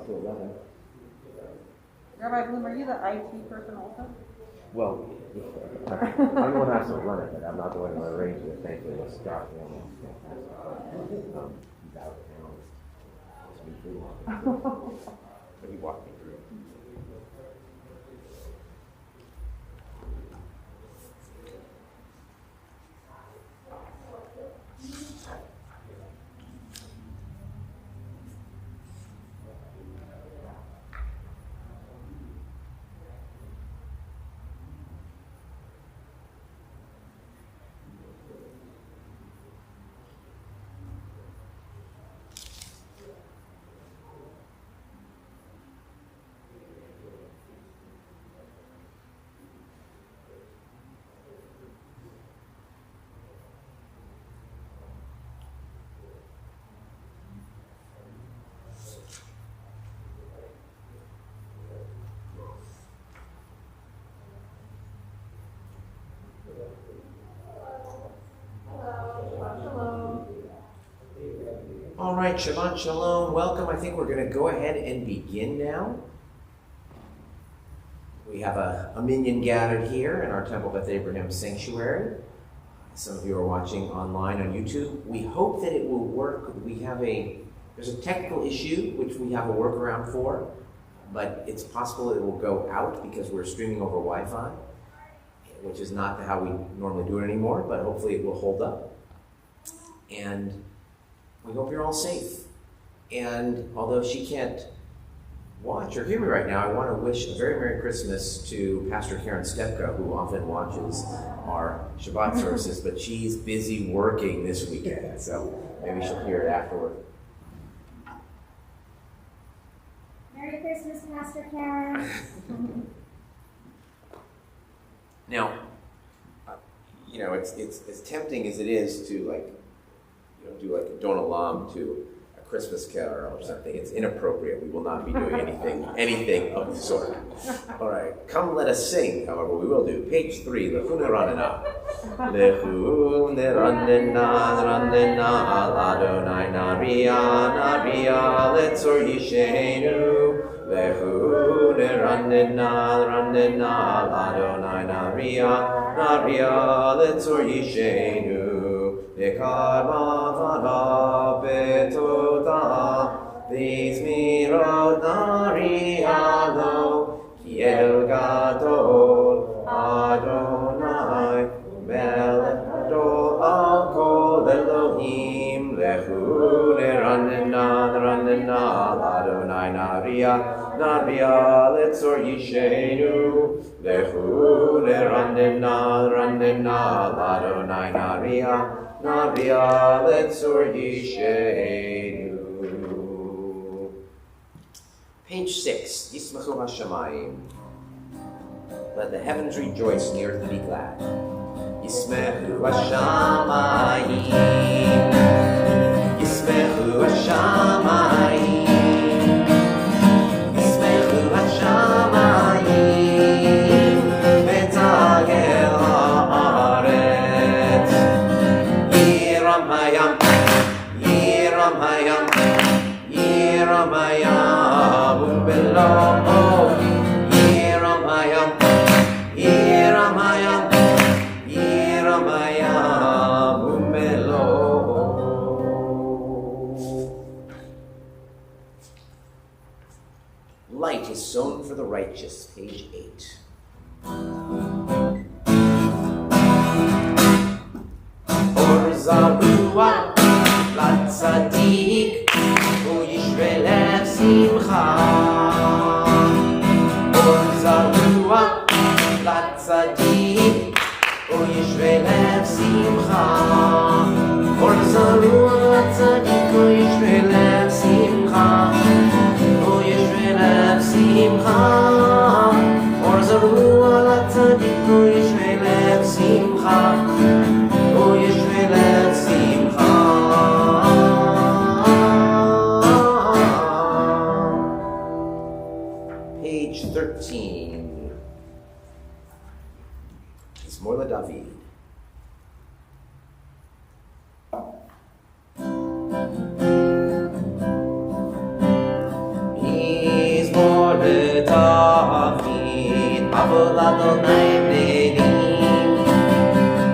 to 11. Rabbi Bloom, are you the IT person also? Well, I'm the one who has to run it, but I'm not the one who arranges it. Thankfully, it's Scott Hamlin. He's out of town. But he walked me through it. All right, Shabbat Shalom, welcome. I think we're going to go ahead and begin now. We have a minyan gathered here in our Temple Beth Abraham sanctuary. Some of you are watching online on YouTube. We hope that it will work. There's a technical issue which we have a workaround for, but it's possible it will go out because we're streaming over Wi-Fi, which is not how we normally do it anymore, but hopefully it will hold up. And we hope you're all safe. And although she can't watch or hear me right now, I want to wish a very Merry Christmas to Pastor Karen Stepka, who often watches our Shabbat services, but she's busy working this weekend, so maybe she'll hear it afterward. Merry Christmas, Pastor Karen. Now, it's as tempting as it is to do like a Don Olam to a Christmas carol or something. It's inappropriate. We will not be doing anything of the sort. All right, come let us sing, however, we will do. Page 3, Lechu Neranena. Lechu Neranena, Al Adonai Naria, Letzor Yishenu. Lechu Neranena, Al Adonai Naria, Letzor Yishenu. Nekarma vada betoda, Vizmirot nariado, Kiel gadol Adonai, Melech al kol Elohim, Lechu neranena, Adonai naria, Letzor Yishenu, Lechu neranena, Adonai naria, Letzor Yishenu. Page 6, Yismachu Hashamayim. Let the heavens rejoice and the earth be glad. Yismachu Hashamayim. Yismachu Hashamayim. Yismachu Hashamayim. Betagel haaretz. Yiram hayam, u'belo. Yiram hayam, u'belo. Light is sown for the righteous, page 8. Or Zarua, Latzadik, Uyishvelev Simcha. Or Zarua, Latzadik, Uyishvelev Simcha. Or Zarua, Latzadik, Uyishvelev Simcha. Uyishvelev Simcha. Or Zarua, Latzadik, Uyishvelev Simcha. Uyishvelev Simcha. Page 13. It's Morla David. תמיד, אבל אדוני נדים,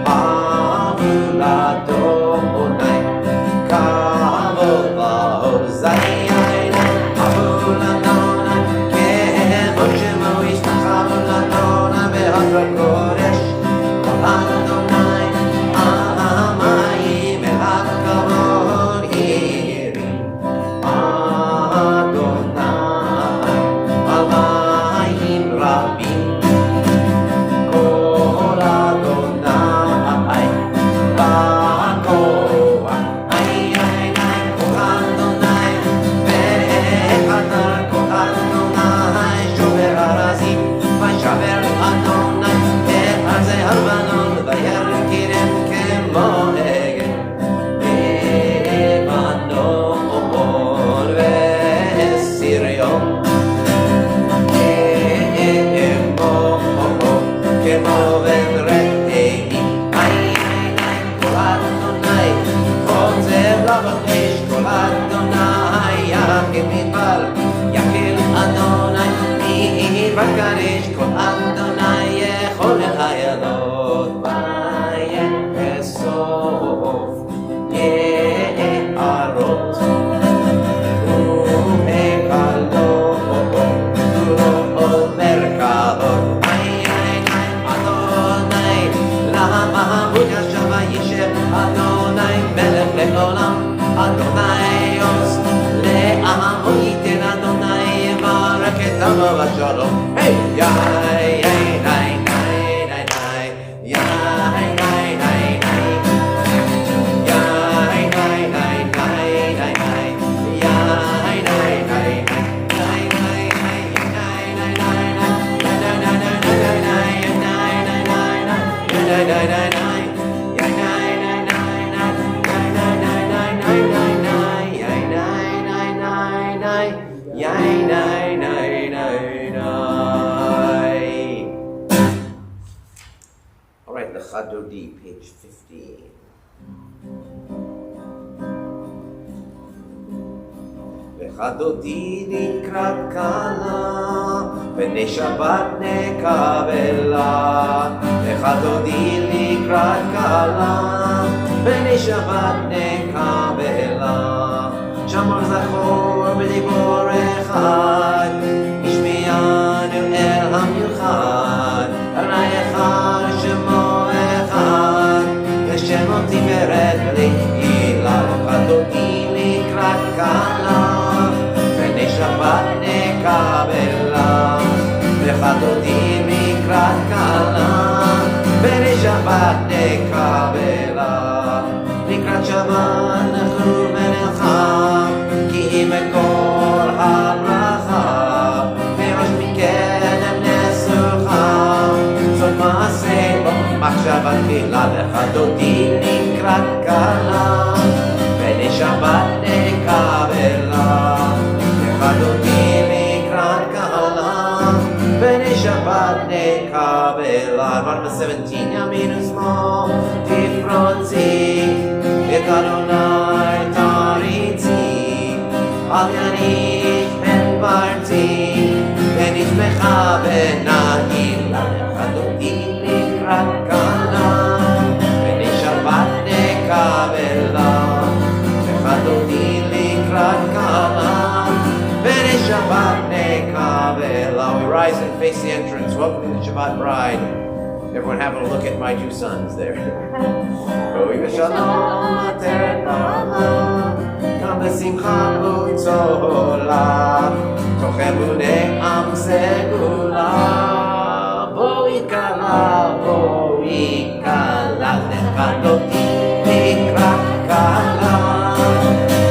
אבל אדוני כבוד לעוזיין, אבל אדוני כמו שמו ישתחו לאדוני בהר הקודש, אדוני המים והכבוד ירים, אדוני המים רבים, כל אדוני בכוח, איי איי איי כל אדוני וחדר כל אדוני שובר ארזים וישבר אדוני את ארזי הלבנון וירכירם כמו עגל לבנון וסריון כמו בן רעבים, איי איי איי כל אדוני חוזר לבקש, כל אדוני יחל מדבר, יחל אדוני מבקש, כל אדוני יכול האיילות ויאסוף יערות ומקלות ומרכבות, איי איי איי אדוני לעמוד ישב וישב, אדוני מלך לעולם, אדוני עוז לעמו ייתן, אדוני יברך את עמו בשלום, היי יאי יאי ניי ניי ניי ניי יאי ניי ניי ניי יאי ניי ניי ניי ניי ניי יאי ניי ניי all right, Lecha Dodi, page 15. Lecha Dodi לקראת כלה, בני שבת נקבלה. Lecha Dodi לקראת כלה, בני שבת נקבלה. שמור זכור בדיבור אחד, השמיענו אל המיוחד, הרי אחד שמו אחד, ושמו תפארת ולעילה. Lecha Dodi לקראת כלה, בני שבת נקבלה. Lecha Dodi לקראת כלה, בני שבת נקבלה. לקראת שבת נחו ונלכה, כי היא מקור הברכה, מראש מקדם נסוכה, זאת מעשה בו מחשבה תחילה. Lecha Dodi לקראת כלה, בני שבת נקבלה. Lecha Dodi לקראת כלה, בני שבת נקבלה. Arba 17, ימין ושמאל תפרוצי, את אדוני תריצי, אל יניש פן פרצי, ונשמחה ונגילה. Lecha Dodi לקראת כלה, בני שבת נקבלה. Lecha Dodi לקראת כלה, בני שבת נקבלה. We rise and face the entrance. Welcome to the Shabbat bride. Everyone having a look at my two sons there. Roi v'shalom ateret ba'ala, גם בשמחה וצהולה, תוכנו נעם סגולה. בואי כלה, בואי כלה, Lecha Dodi לקראת כלה,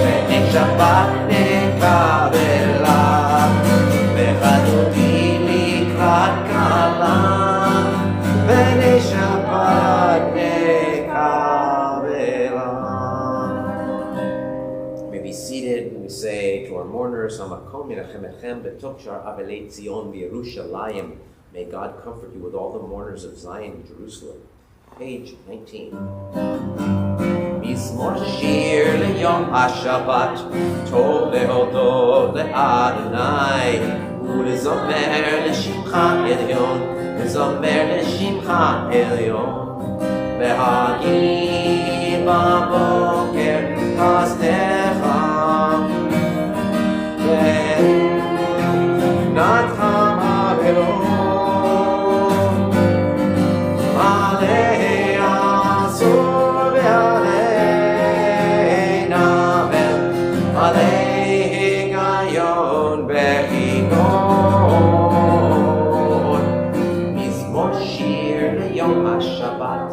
בני שבת נקבלה. Lecha Dodi לקראת כלה, בני שבת נקבלה. May be seated. We say to our mourners, Hamakom Menachem Echem B'tok Shar Avelei Zion V'Yerushalayim. May God comfort you with all the mourners of Zion and Jerusalem. Page 19. מזמור שיר ליום השבת, טוב להודות לאדוני, ולזמר לשמך עליון, לזמר לשמך עליון, להגיד בבוקר חסדך, ונתך מרלון, עלי עשור ועלי נבל, עלי היגיון בהיגיון, מזמור שיר ליום השבת,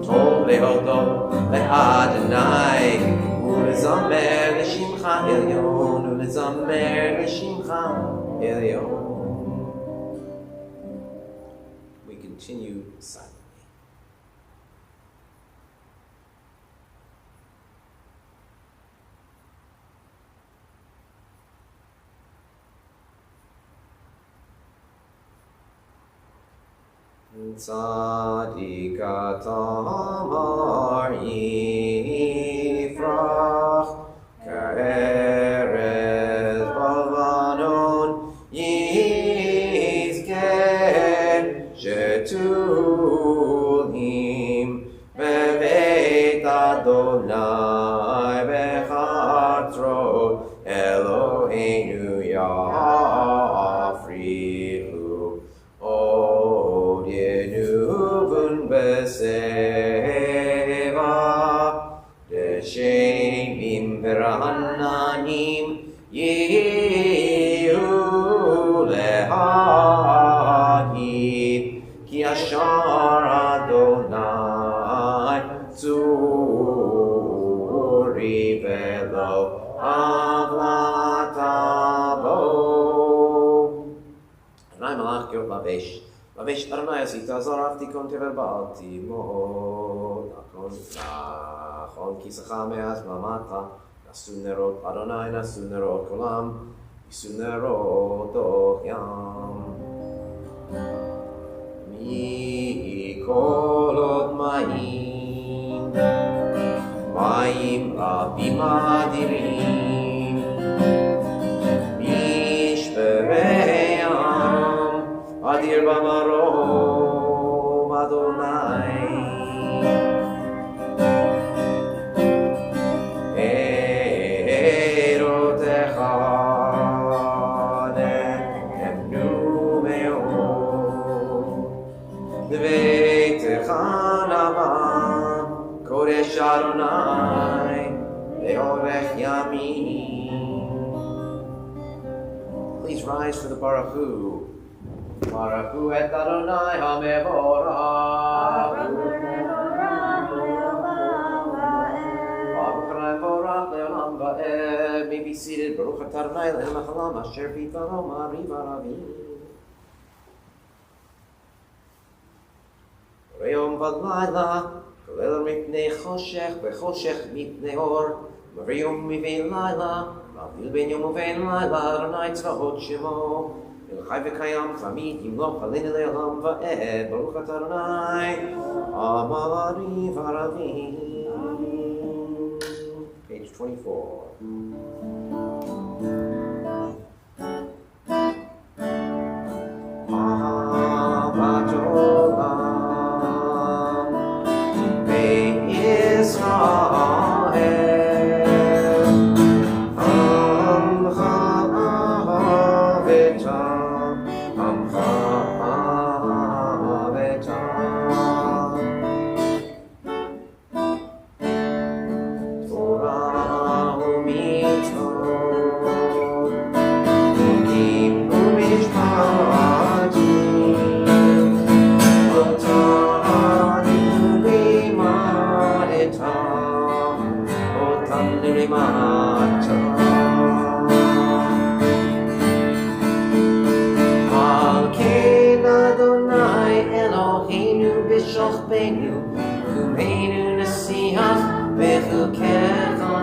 טוב להודות לאדוני, ולזמר לשמך עליון, ולזמר לשמך עליון. We continue silently. Tzadik tamar yifrach, ka'erez bavanon yizker, shetulim beveit Adonai bechatzrot Eloheinu yafrihu od yenuvun beseva deshenim verananim yehu lehadid ki ashar Adonai tzuri velo avlatabo. Adonai malach yod lavesh, lavesh Adonai asita zarafti kon tever baalti mo, nakon nachon kisacha me'az mamata, nasu nerot Adonai nasu nerot kolam, yisu nerot och yam. Mikolot mayim, mayim rabim adirim, mishpereyam, adir bamarom Adonai. Erotecha nehemnu me'od, Beitecha navam, Kodesh Adonai, leorech yamim. Please rise for the Baruch Hu. Baruch Hu et Adonai hamevorach. Baruch Adonai vorach leolam va'ed. May be seated. Baruch atah Adonai le'el hachalam asher b'dvaro ma'ariv aravim. Yom v'layla, kol mipnei choshech v'choshech mipnei or, v'yom mivein layla, v'avdil ben yom uvein layla, Adonai tzvahot shemo, v'chai v'kayam chamid yimloch alenu le'olam va'ed, Baruch atah Adonai, amariv aravim. Page 24. Ahavat olam Israel, Amcha ahavetam, Amcha ahavetam. Torah u'mitzvot, Chokim u'mishpatim, Otanu limadetam, Otanu limadetam. Al ken Adonai Eloheinu b'shochbenu, Kumeinu nasiach b'chukecha,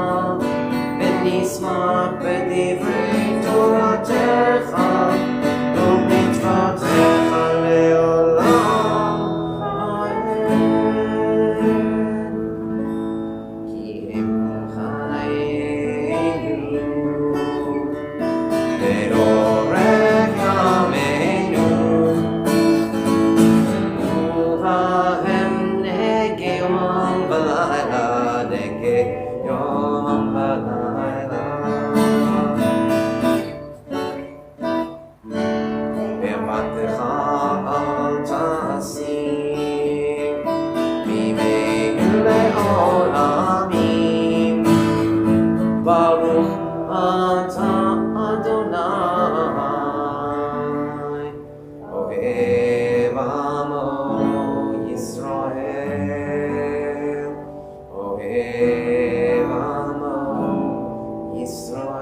v'nismach b'divrei Toratecha, u'mitzvotecha le'olam va'ed. Ki hem chayenu le'orech מלאכתך אל תשים, ממנו לעולמים. ברוך אתה אדוני, אוהב עמו ישראל, אוהב עמו ישראל.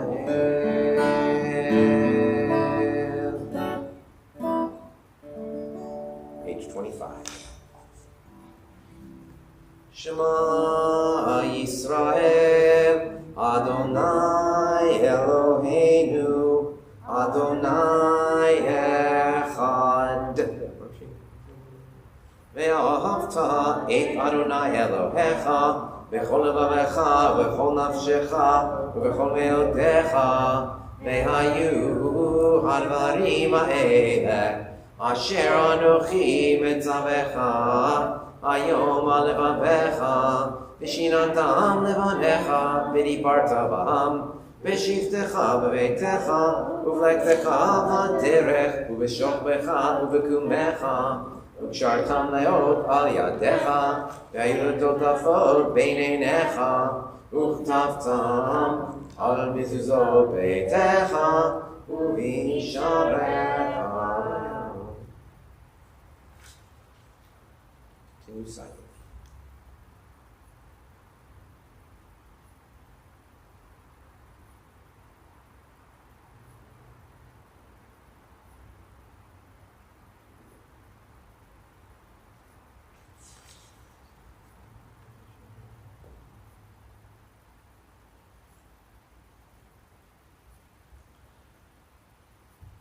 Page 25. Shema Yisrael, Adonai Eloheinu, Adonai Echad. ואהבת את אדוני אלוהיך בכל לבבך ובכל נפשך ובכל מאודיך, והיו הדברים האלה אשר אנוכי מצווך היום על לבביך, ושיננתם לבניך ודיברת בהם בשבתך בביתך ובלכתך בדרך ובשוכבך ובקומך, וקשרתם להיות על ידיך, והיו לטוטפות בין עיניך, וכתבתם על מזוזות ביתך ובשעריך. Continue silently.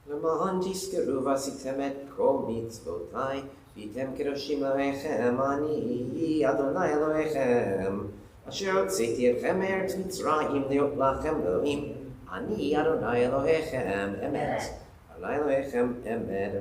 למען תזכרו ועשיתם את כל מצוותיי, והייתם קדושים אלוהיכם, אני אדוני אלוהיכם, אשר הוצאתי אתכם מארץ מצרים להיות לכם אלוהים, אני אדוני אלוהיכם אמת, אדוני אלוהיכם אמת.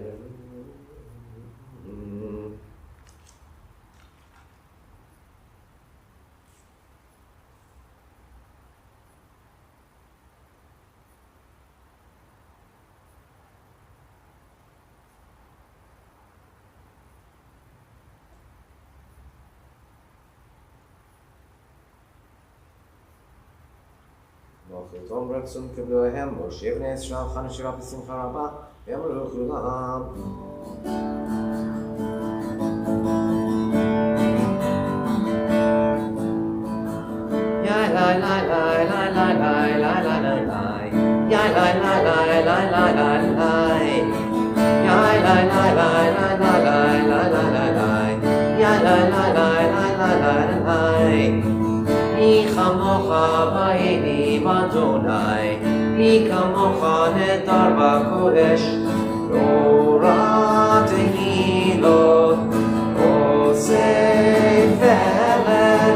מלכותם רצון קבלוהם, משה בני ישראל חנו שירה בשמחה רבה, ואמרו כולם. יאי לי לי לי לי לי לי לי לי לי יאי לי לי לי לי לי לי יאי לי לי לי לי לי לי יאי לי לי לי לי לי מי כמוך בעינים אדוני, מי כמוך נדר בקודש, נורא תהילות, עושה פלא,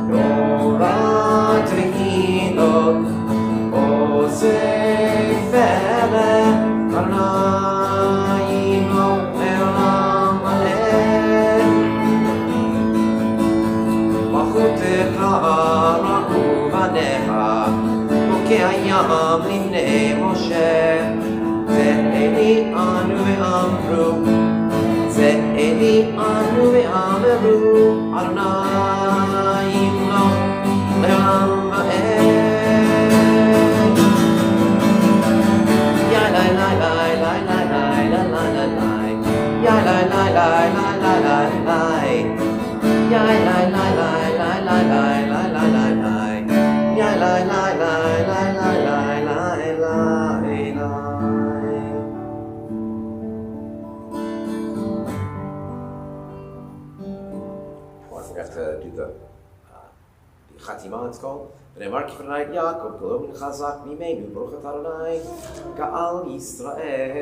נורא תהילות, עושה פלא, אדוני עמו לעולם מלא. מלכותך ראו בניך, וכהים לפני משה. זה אלי אנו ואמרו, זה אלי אנו ואמרו, אדוני ימלוך לעולם ועד. יא לי לי לי לי לי לי לי לי לי יא לי לי לי לי לי לי לי יא לי לי לי לי לי לי לי לי יא לי לי לי לי לי לי לי. Oh, I forgot to do the Chatima, it's called. ונאמר כפרנאי יעקב, גדול וחזק ממנו, ברוך אתה אדוני, גאל ישראל.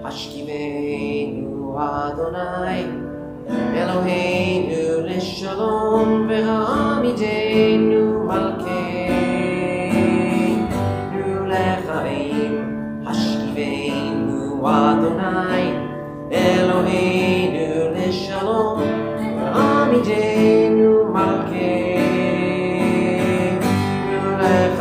השכיבנו אדוני, אלוהינו לשלום, והעמידנו מלכנו לחיים. השכיבנו אדוני, אלוהינו לשלום, ועמידנו מלכנו לחיים.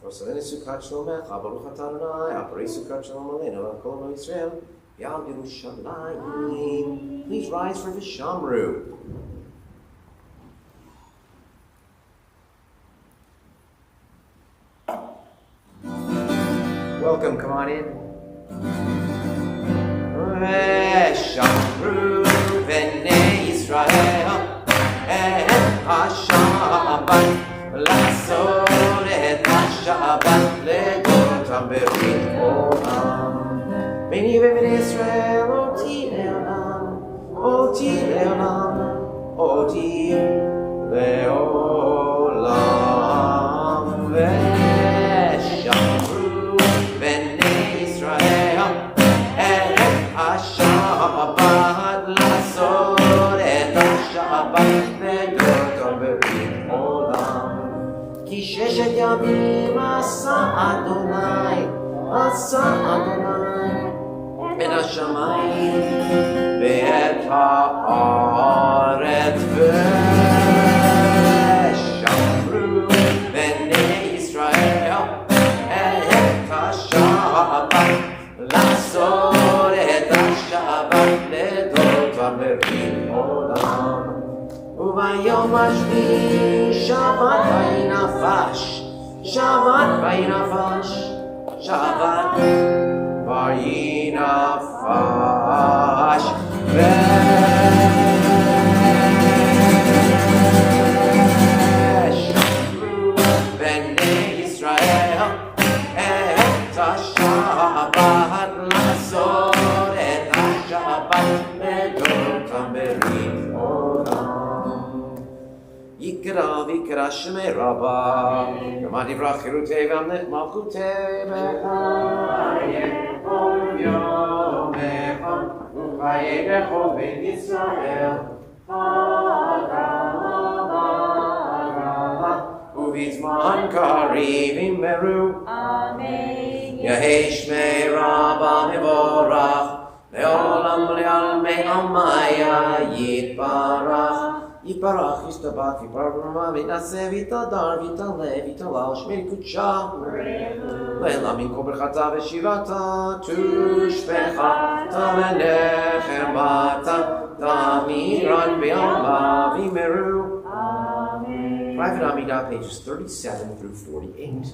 Kosalene Sukkot Shlomecha, Baruch Atah Adonai, Aparei Sukkot Shalom Aleinu, Kol Amo Yisrael, Yal Yerushalayim. Please rise for Vishamru. Welcome, come on in. Vishamru B'nei Yisrael, Et HaShabbat, L'asor et HaShabbat, Legotam Berit Olam. B'nei B'nei Yisrael, Oti Leolam, Oti Leolam, Oti Leolam. Veshamru B'nei Yisrael, Et HaShabbat, L'asor et HaShabbat, Legotam Berit Olam. Ki sheshet yamim asa Adonai, asa Adonai, ben hashamayim ve'et haaretz ve'shamru b'nei Yisrael et hashabbat la'asor et hashabbat ledotam berit olam. Ubayom hashvi Shabbat vayinafash, Shabbat vayinafash, Shabbat vayinafash. Veshamru b'nei Yisrael, et hashabbat la'asor et hashabbat ledotam berit olam. Yikra v'ikra shmei Rabbah, Gama divrach chirutei v'amlech malchutei b'chayeh kol yomecha, u'chayeh b'chol ben Yisrael, ha'adama, u'vizman kariv imeru. Amen. Yehei shmei Rabbah mevorach, le'olam le'almei amaya yitbarach. Yiparach, Yistabach, Yiparach, Vinaseh, Vitadar, Vitale, Vitalal, Shmei Kutsha, Leila min kol berchata v'shivata, Tushpecha, Tavenechemata, Tamiran v'alma v'imeru. Private Amidah, pages 37 through 48.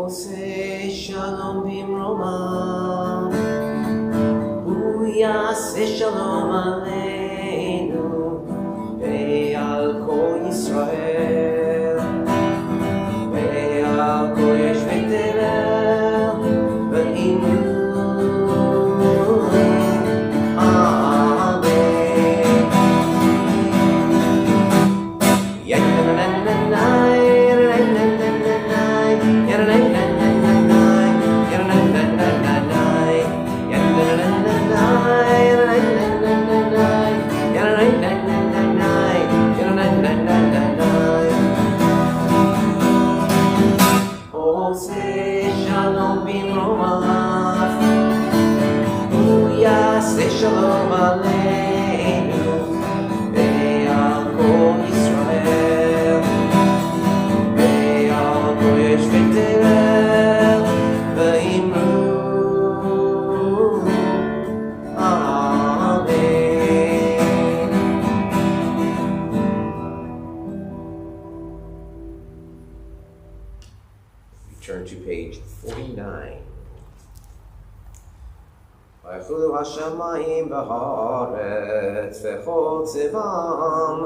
עושה שלום במרומיו, הוא יעשה שלום עלינו ועל כל ישראל ועל כל יושבי תבל ואימנו. Shalom Aleinu ve'al kol Yisrael ve'al kol yoshvei tevel ve'imru Amen. We turn to page 49. ויחולו השמיים והארץ וכל צבאם,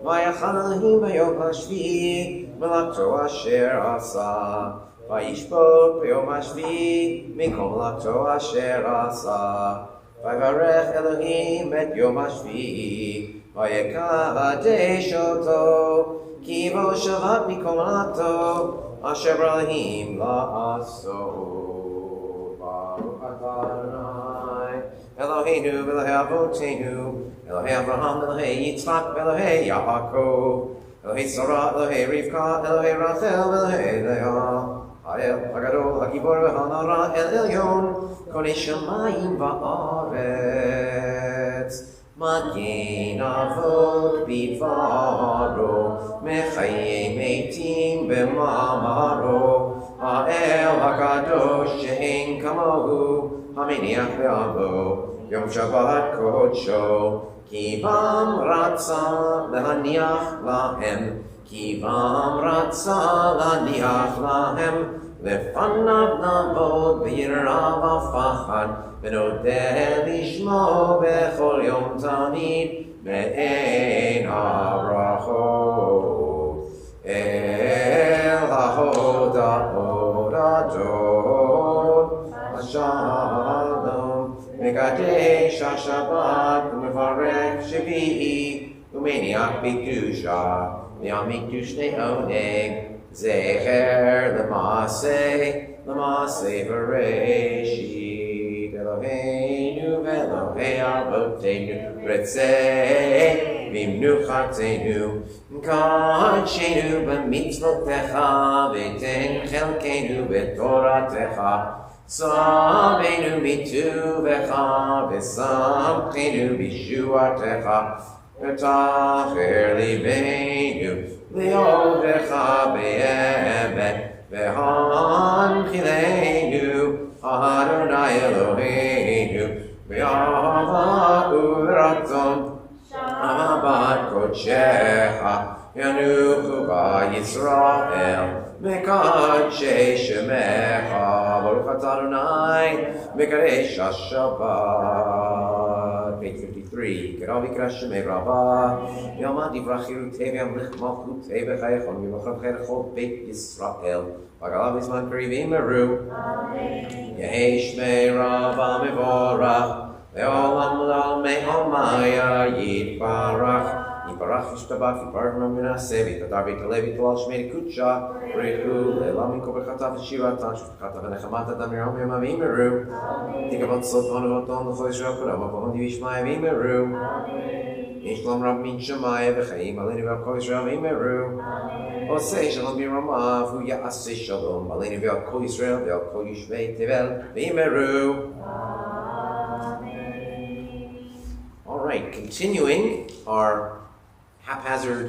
ויחל אלוהים ביום השביעי מלאכתו אשר עשה, וישפוט ביום השביעי מכל מלאכתו אשר עשה. ויברך אלוהים את יום השביעי ויקדש אותו, כי בו שבת מכל מלאכתו אשר ברא אלוהים לעשות. ברוך אתה אדוני Eloheinu v'Elokei Avotenu, Elokei Avraham, Elokei Yitzchak, Elokei Yaakov, Elokei Sarah, Elokei Rivka, Elokei Rachel, Elokei Leah, Ha'el Hagadol, Hagibor v'Hanara, El Elyon, Konei Shamayim va'aretz, Magen Avot bidvaro, Mechayei Meitim b'mamaro, Ha'el Hakadosh she'en kamohu, המניח בעבו יום שבת קודשו, כי בם רצה להניח להם, כי בם רצה להניח להם, לפניו נעבוד ביראה ופחד, ונודה לשמו בכל יום תמיד, מעין הברכות אל ההודאות השלום, מקדש השבת ומברך שביעי, ומניח בקדושה, ויעמיד קדושי עונג, זכר למעשה בראשית. אלוהינו ואלוהי אבותינו, רצה במנוחתנו, קדשנו במצוותיך, ותן חלקנו בתורתך. צווינו מטובך ושמחנו בישועתך, ותחר ליבנו לאהובך באמת, והנחילנו אדוני אלוהינו באהבה ורצון אהבת קודשך, ינוחו בישראל מקדשי שמך. ברוך אתה אדוני מקדש השבת. Page 53. קרא ויקרא שמי רבה, יאמר דברי חירותי וימליך מלכותי בחייכם, ימלכם חייכם בית ישראל, וגלה בזמן קריבים מרו. יהי שמי רבה מבורך, לעולם לעולמי עולמיה יתברך. יתברך וישתבח יתברך ומנסה ויתהדר ויתעלה ויתהלל שמי קודשה, בריחו לעולם ינקוב ברכתה ושירתה, שפחתה ונחמתה דמירם יממים מרו. תקבל סוד ונבטון לכל ישראל כולם, ובאון דיבי שמיה וימרו. ישלום רב מן שמיה וחיים עלינו ועל כל ישראל וימרו. עושה שלום ברמיו, הוא יעשה שלום עלינו ועל כל ישראל ועל כל יושבי תבל וימרו. All right, continuing our haphazard,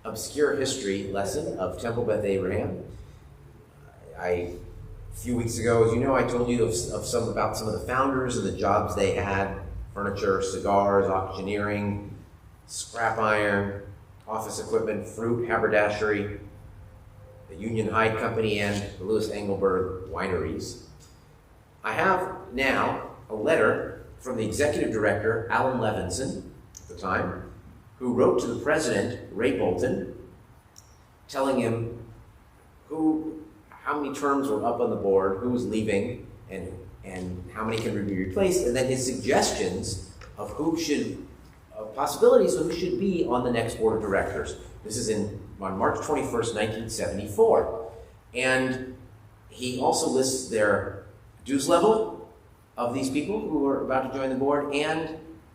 obscure history lesson of Temple Beth Abraham. A few weeks ago, as you know, I told you about some of the founders and the jobs they had: furniture, cigars, auctioneering, scrap iron, office equipment, fruit, haberdashery. the Union Hide Company, and the Louis Engelberg wineries. I have now a letter from the executive director, Alan Levinson, at the time, who wrote to the president, Ray Bolton, telling him how many terms were up on the board, who was leaving, and how many can be replaced, and then his suggestions of possibilities of who should be on the next board of directors. This is on March 21st, 1974. And he also lists their dues level of these people who are about to join the board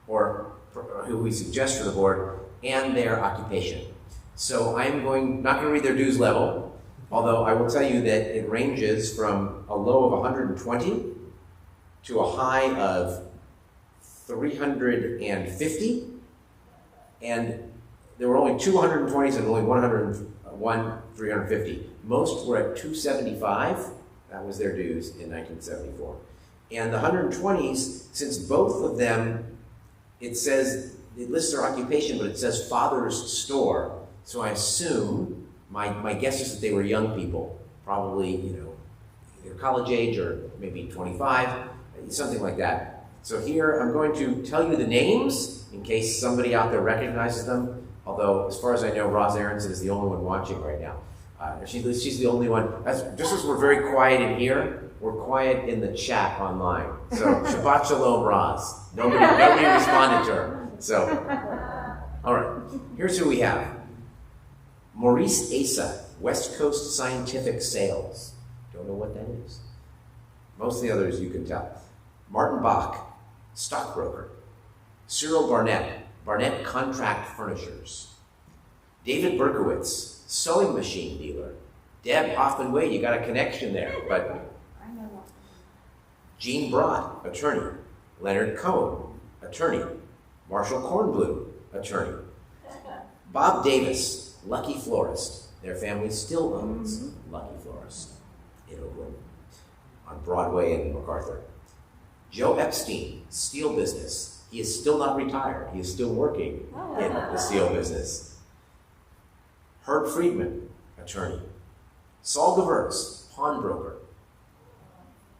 or who we suggest for the board, and their occupation. So I'm not going to read their dues level, although I will tell you that it ranges from a low of 120 to a high of 350, and there were only 220s and only 101 350. Most were at 275. That was their dues in 1974. And the 120s, since both of them, it lists their occupation, but it says father's store. So I assume, my guess is that they were young people, probably, either college age or maybe 25, something like that. So here I'm going to tell you the names in case somebody out there recognizes them. Although, as far as I know, Roz Aronson is the only one watching right now. She's the only one. Just as we're very quiet in here, we're quiet in the chat online. So Shabbat Shalom, Roz. Nobody responded to her. So, all right. Here's who we have. Maurice Asa, West Coast Scientific Sales. Don't know what that is. Most of the others you can tell. Martin Bach, stockbroker. Cyril Barnett, Barnett Contract Furnishers. David Berkowitz, sewing machine dealer. Deb Hoffman-Wade, you got a connection there, but I know what. Gene Brott, attorney. Leonard Cohen, attorney. Marshall Kornblum, attorney. Bob Davis, Lucky Florist. Their family still owns Lucky Florist in Oakland, on Broadway and MacArthur. Joe Epstein, steel business. He is still not retired. He is still working in the steel business. Herb Friedman, attorney. Saul Gewirtz, pawnbroker.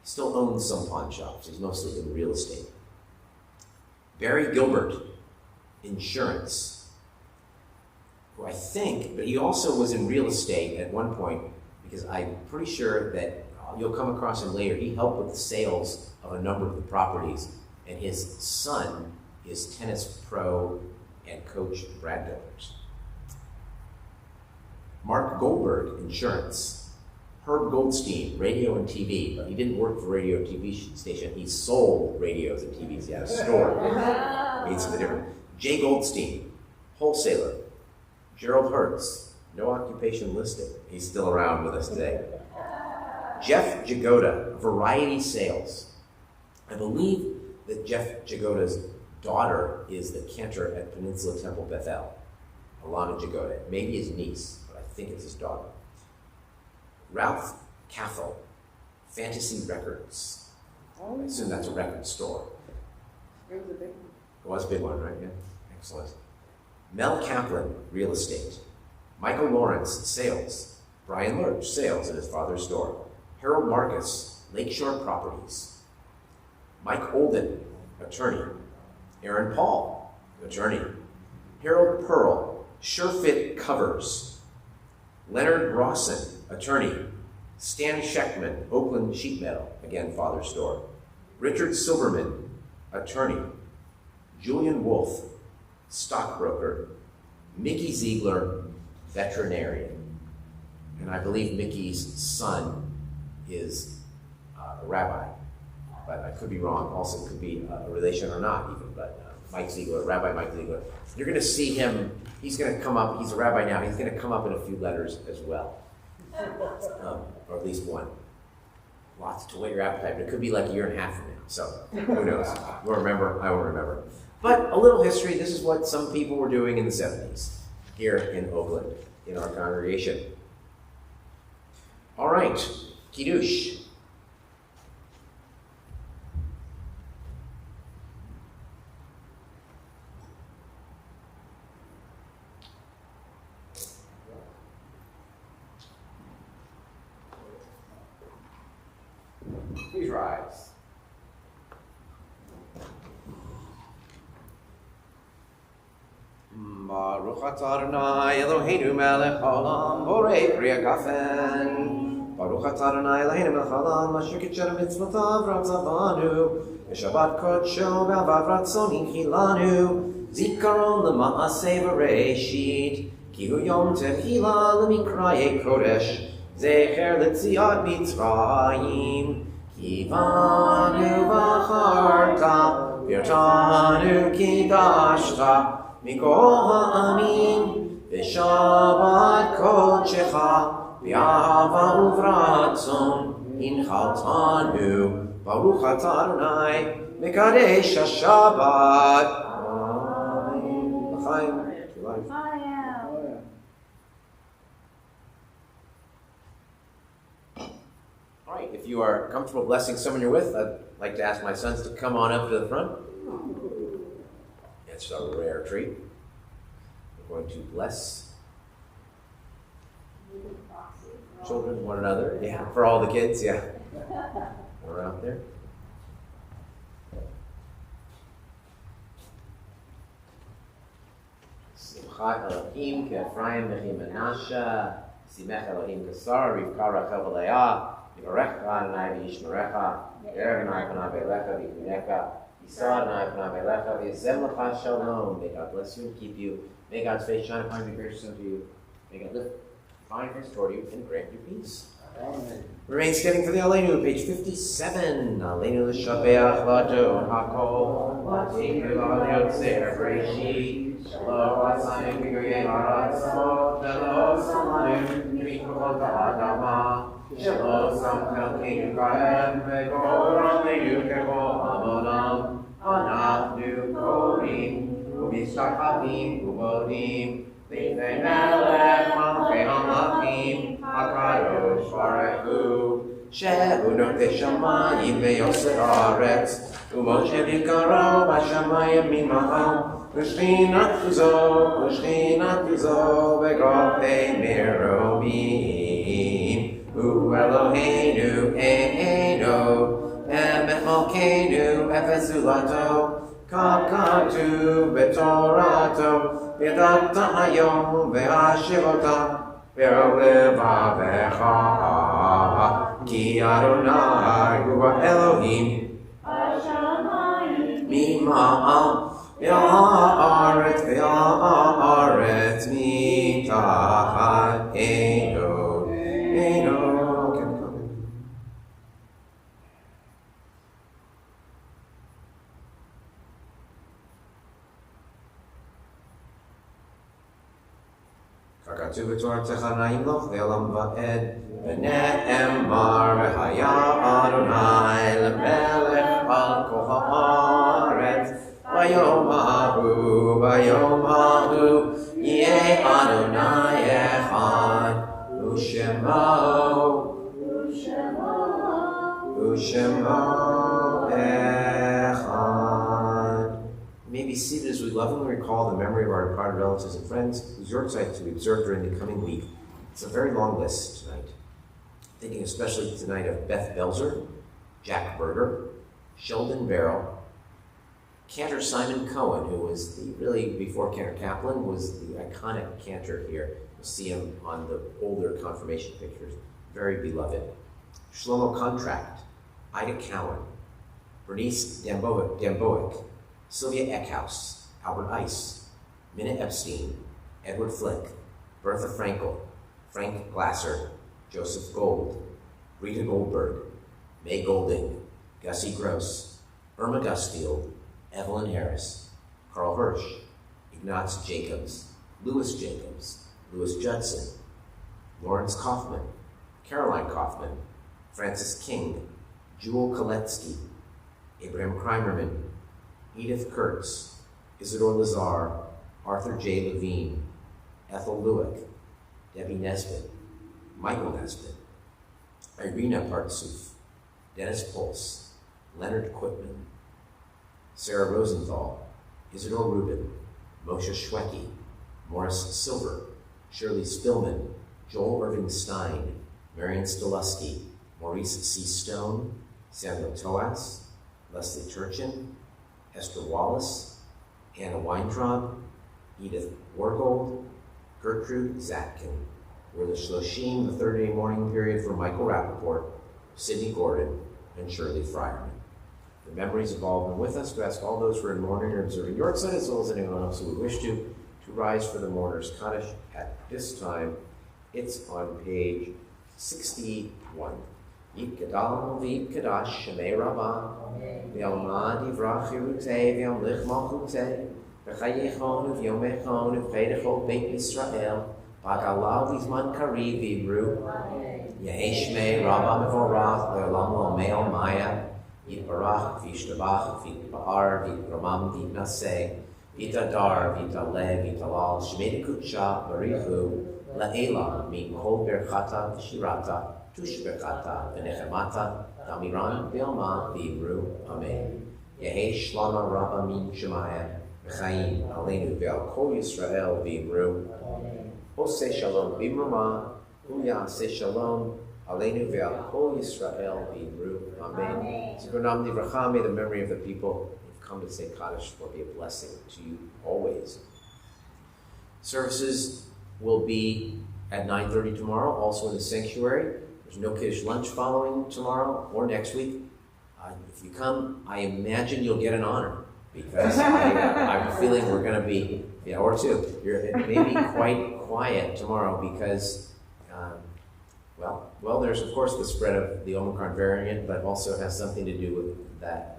He still owns some pawn shops. He's mostly in real estate. Barry Gilbert, insurance. Who I think, but he also was in real estate at one point, because I'm pretty sure that you'll come across him later. He helped with the sales of a number of the properties, and his son is tennis pro and coach Brad Gilbert. Mark Goldberg, insurance. Herb Goldstein, radio and TV, but he didn't work for radio and TV station. He sold radios and TVs. He had a store. Made something different. Jay Goldstein, wholesaler. Gerald Hertz, no occupation listed. He's still around with us today. Jeff Jagoda, variety sales. I believe that Jeff Jagoda's daughter is the cantor at Peninsula Temple Bethel, Alana Jagoda. Maybe his niece, but I think it's his daughter. Ralph Cathell, Fantasy Records. I assume that's a record store. It was a big one. It was a big one, right? Yeah. Excellent. Mel Kaplan, real estate. Michael Lawrence, sales. Brian Lurch, sales at his father's store. Harold Marcus, Lakeshore Properties. Mike Olden, attorney. Aaron Paul, attorney. Harold Pearl, SureFit Covers. Leonard Rawson, attorney. Stan Scheckman, Oakland Sheet Metal, again, father's store. Richard Silverman, attorney. Julian Wolf, stockbroker. Mickey Ziegler, veterinarian. And I believe Mickey's son is a rabbi, but I could be wrong. Also could be a relation or not even, but Mike Ziegler, Rabbi Mike Ziegler. You're gonna see him, he's gonna come up, he's a rabbi now, he's gonna come up in a few letters as well. Or at least one. Lots to whet your appetite, but it could be like a year and a half from now, so who knows? We'll remember, I will remember. But a little history, this is what some people were doing in the 70s here in Oakland, in our congregation. All right, Kiddush. Please rise. Baruch atah Adonai Eloheinu melech haolam borei pri hagafen. Baruch atah Adonai Eloheinu melech haolam asher kitshenu mitzvotav ratzavanu v'shabbat kodsho v'avav ratzon hinchilanu zikaron l'maaseh bereshit ki hu yom tehila l'mikrayei kodesh zecher l'tziat mitzrayim ki banu v'acharta v'yotanu kidashta Mikol ha'amim v'shabbat kodshecha v'yahava uvratzon inchaltanu Baruch atah Adonai mekadesh ha'shabbat. Amen. L'chaim. All right, if you are comfortable blessing someone you're with, I'd like to ask my sons to come on up to the front. It's a rare treat. We're going to bless children, one another. Yeah, for all the kids, yeah. We're out there. Simchat Elohim ke'Ephraim v'chi Menashe, Simech Elohim k'Sara, Rivka Rachel v'Leah, Yivarecha Adonai v'yishmerecha, Ye'er Adonai panav elecha v'yichunecha, May God bless you and keep you. May God's face shine upon you and be gracious unto you. May God lift fine face toward you and grant you peace. Amen. Remain standing for the Aleinu, page 57. Aleinu l'shabeach l'adon hakol, l'atinu l'yotzer bereshit, shelo asanu b'goyei haratzot, v'lo samanu mikol ha'adama, shelo samkel k'Yisrael, v'kol Aleinu k'kol hamonam. Anachnu korim, u'mishachachim, u'modim, Lifnei melech malchei hamachim, HaKadosh Baruch Hu, shehu notei shamayim ve'yosei haaretz, u'Moshe v'yikaro b'shamayim mimacho, u'shchinatu zo v'gofei meromim, u'Eloheinu eino, Emet Malkeinu Efes Zulato Kakatu Betorato V'yadata Hayom V'hashivota V'levavecha Ki Adonai Huwa Elohim Mima'al V'ha'aretz Mitachat Eino Kakatu v'tortecha na'im loch ve'olam va'ed v'ne'emar v'haya Adonai l'melech al kol ha'aretz v'yom ha'hu yeh Adonai echad u'shemo echad. You may be seated as we lovingly recall the memory of our departed relatives and friends whose yortzeit to be observed during the coming week. It's a very long list tonight. Thinking especially tonight of Beth Belzer, Jack Berger, Sheldon Barrow, Cantor Simon Cohen, who was before Cantor Kaplan, was the iconic cantor here. You'll see him on the older confirmation pictures. Very beloved. Shlomo Contract, Ida Cowan, Bernice Damboic, Sylvia Eckhouse, Albert Ice, Minna Epstein, Edward Flick, Bertha Frankel, Frank Glasser, Joseph Gold, Rita Goldberg, May Golding, Gussie Gross, Irma Gusfield, Evelyn Harris, Carl Hirsch, Ignaz Jacobs, Louis Judson, Lawrence Kaufman, Caroline Kaufman, Francis King, Jewel Koletsky, Abraham Kreimerman, Edith Kurtz, Isidore Lazar, Arthur J. Levine, Ethel Lewick, Debbie Nesbitt, Michael Nesbitt, Irina Partsuf, Dennis Pulse, Leonard Quitman, Sarah Rosenthal, Isidore Rubin, Moshe Schwecke, Morris Silver, Shirley Spillman, Joel Irving Stein, Marion Stilusky, Maurice C. Stone, Sandra Toas, Leslie Turchin, Esther Wallace, Anna Weintraub, Edith Wargold, Gertrude Zatkin. We're the Shloshim, the 30-day mourning period for Michael Rappaport, Sidney Gordon, and Shirley Fryerman. The memories have all been with us. We ask all those who are in mourning or observing Yorkshire, as well as anyone else who would wish to rise for the mourners' Kaddish at this time. It's on page 61. Yitgadal v'yitgadash shemei Rabbah, v'yalmad yivrach Yerutei, v'yamlich malchutei, v'chayechon v'yomechon v'cheidechol beit Yisrael, v'agalav v'zman kariv v'yibru, yehi shmei Rabbah mevorach, v'yolam l'omei Maya, Yitbarach v'yishtabach v'yitba'ar v'yitramam v'yitnaseh, v'yitadar v'yitaleh v'yitalal, shmei dekutsha barichu, la'elam mi'kol berchata v'shirata, tushbekata v'nechemata, damiran v'yalma v'yibru, amen. Yehi shlama Rabbah min shemaya, v'chaim aleinu v'al kol Yisrael v'yibru, oseh shalom b'mrama, uyaseh shalom aleinu v'al kol Yisrael v'yibru, amen. Zikronam livracha, may the memory of the people who've come to say Kaddish will be a blessing to you always. Services will be at 9:30 tomorrow, also in the sanctuary. There's no Kiddush lunch following tomorrow or next week. If you come, I imagine you'll get an honor, because I'm feeling we're going to be, or two. It may be quite quiet tomorrow because, well, there's of course the spread of the Omicron variant, but also has something to do with that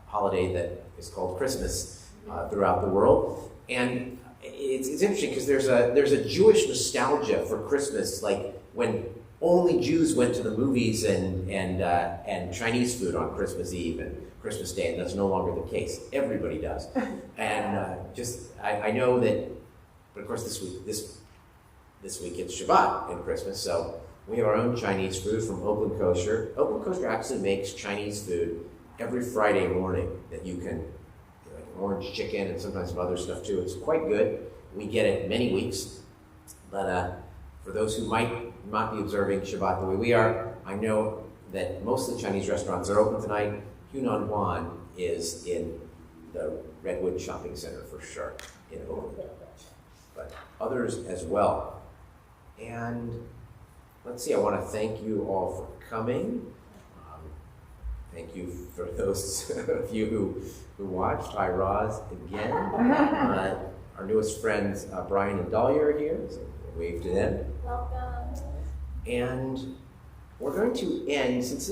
holiday that is called Christmas throughout the world. And it's interesting because there's a Jewish nostalgia for Christmas, like when only Jews went to the movies and Chinese food on Christmas Eve and Christmas Day, and that's no longer the case. Everybody does. And I know that, but of course this week it's Shabbat and Christmas, so we have our own Chinese food from Oakland Kosher. Oakland Kosher actually makes Chinese food every Friday morning that you can, like orange chicken and sometimes some other stuff too. It's quite good. We get it many weeks, but for those who might not be observing Shabbat the way we are, I know that most of the Chinese restaurants are open tonight. Hunan Huan is in the Redwood Shopping Center for sure in Oakland, but others as well. And let's see, I want to thank you all for coming. Thank you for those of you who watched. Hi, Roz, again. Our newest friends, Brian and Dahlia, are here, so wave to them. Welcome. And we're going to end, since,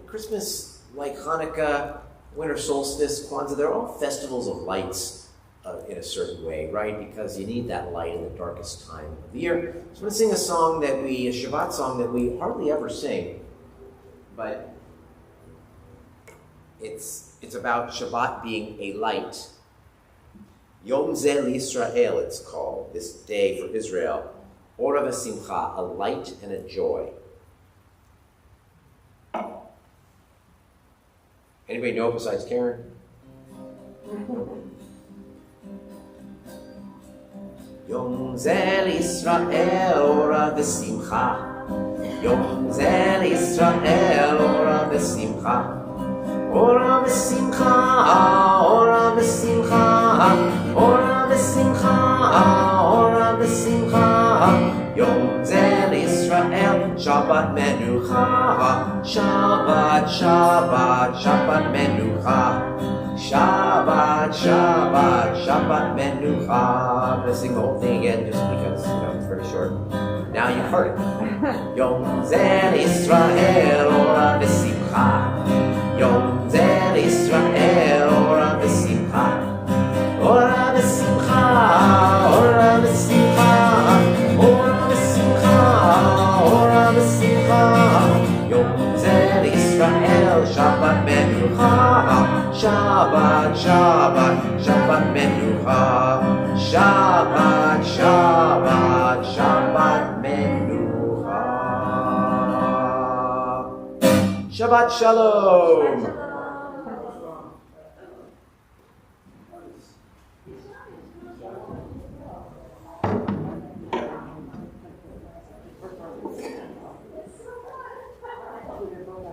Christmas, like Hanukkah, winter solstice, Kwanzaa, they're all festivals of lights in a certain way, right? Because you need that light in the darkest time of the year. So I'm going to sing a Shabbat song that we hardly ever sing, but it's about Shabbat being a light. Yom Zeh L'Yisrael, it's called, this day for Israel. Ora v'simcha, a light and a joy. Anybody know besides Karen? Yom Zeh L'Yisrael, ora v'simcha. Yom Zeh L'Yisrael, ora v'simcha. Ora v'simcha, ora v'simcha, ora v'simcha, ora v'simcha. Yom Zeh L'Yisrael, Shabbat Menucha, Shabbat, Shabbat, Shabbat Menucha, Shabbat, Shabbat, Shabbat Menucha. I'm going to sing the whole thing again just because it's very short. Now you've heard it. Yom Zeh L'Yisrael, ora v'simcha. Yom Zeh L'Yisrael, ora v'simcha, ora v'simcha, ora v'simcha, ora v'simcha, ora v'simcha. Yom Zeh L'Yisrael, Shabbat Menucha, Shabbat, Shabbat, Shabbat Menucha, Shabbat, Shabbat, Shabbat Menucha. Shabbat Shalom.